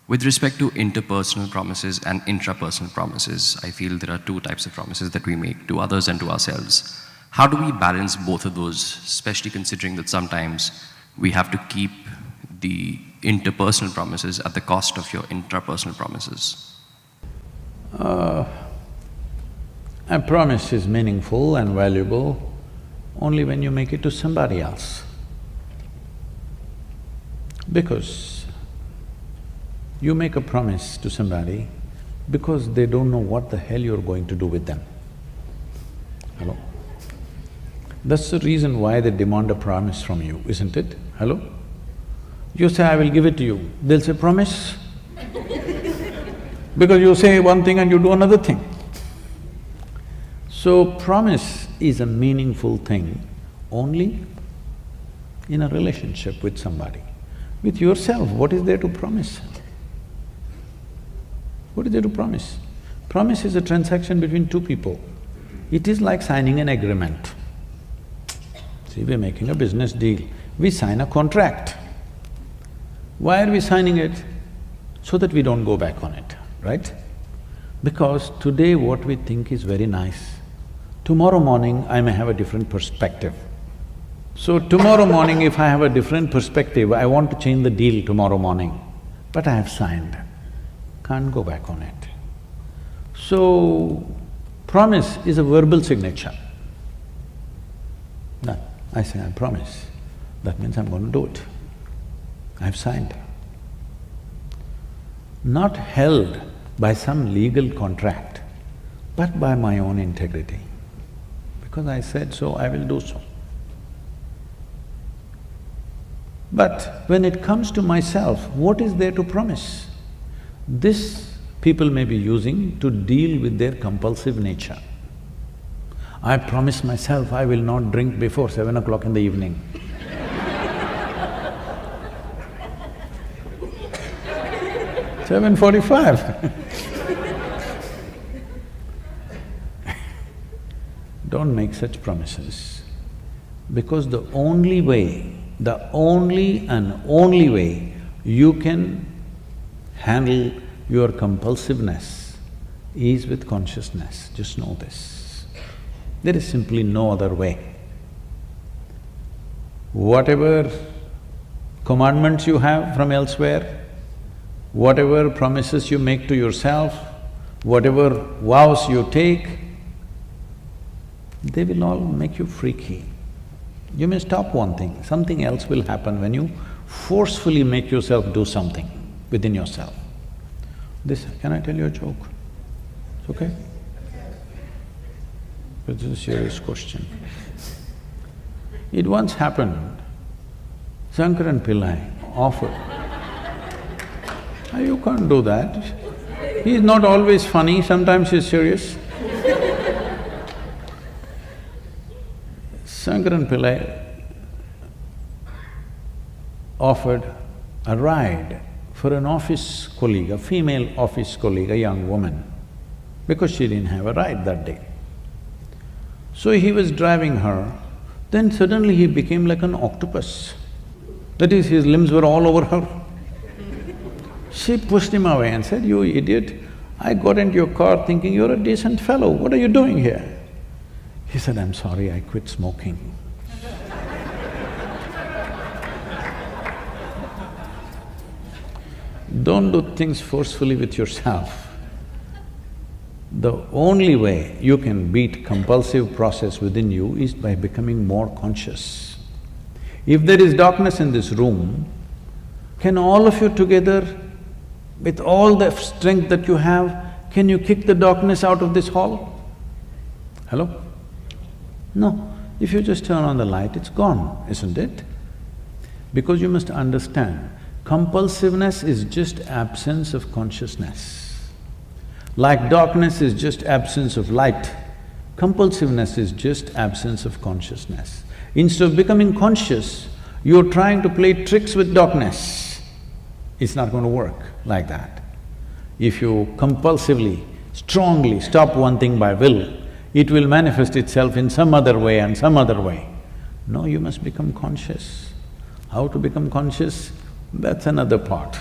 With respect to interpersonal promises and intrapersonal promises, I feel there are two types of promises that we make to others and to ourselves. How do we balance both of those, especially considering that sometimes we have to keep the interpersonal promises at the cost of your intrapersonal promises? A promise is meaningful and valuable only when you make it to somebody else. Because you make a promise to somebody because they don't know what the hell you're going to do with them. Hello? That's the reason why they demand a promise from you, isn't it? Hello? You say, I will give it to you, they'll say, promise? Because you say one thing and you do another thing. So, promise is a meaningful thing only in a relationship with somebody. With yourself, what is there to promise? What is there to promise? Promise is a transaction between two people. It is like signing an agreement. See, we're making a business deal, we sign a contract. Why are we signing it? So that we don't go back on it, right? Because today what we think is very nice, tomorrow morning I may have a different perspective. So tomorrow morning if I have a different perspective, I want to change the deal tomorrow morning, but I have signed, can't go back on it. So, promise is a verbal signature. Done. I say, I promise, that means I'm going to do it. I've signed. Not held by some legal contract, but by my own integrity. Because I said so, I will do so. But when it comes to myself, what is there to promise? This people may be using to deal with their compulsive nature. I promise myself I will not drink before 7 o'clock in the evening. 7:45. Don't make such promises, because the only way, the only and only way you can handle your compulsiveness is with consciousness, just know this. There is simply no other way. Whatever commandments you have from elsewhere, whatever promises you make to yourself, whatever vows you take, they will all make you freaky. You may stop one thing, something else will happen when you forcefully make yourself do something within yourself. Can I tell you a joke? It's okay? But this is a serious question. It once happened, Shankaran Pillai offered… You can't do that. He's not always funny, sometimes he's serious. Shankaran Pillai offered a ride for an office colleague, a female office colleague, a young woman, because she didn't have a ride that day. So he was driving her, then suddenly he became like an octopus. That is, his limbs were all over her. She pushed him away and said, "You idiot, I got into your car thinking you're a decent fellow, what are you doing here?" He said, "I'm sorry, I quit smoking." Don't do things forcefully with yourself. The only way you can beat compulsive process within you is by becoming more conscious. If there is darkness in this room, can all of you together, with all the strength that you have, can you kick the darkness out of this hall? Hello? No. If you just turn on the light, it's gone, isn't it? Because you must understand, compulsiveness is just absence of consciousness. Like darkness is just absence of light, compulsiveness is just absence of consciousness. Instead of becoming conscious, you're trying to play tricks with darkness. It's not going to work like that. If you compulsively, strongly stop one thing by will, it will manifest itself in some other way and some other way. No, you must become conscious. How to become conscious? That's another part.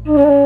you.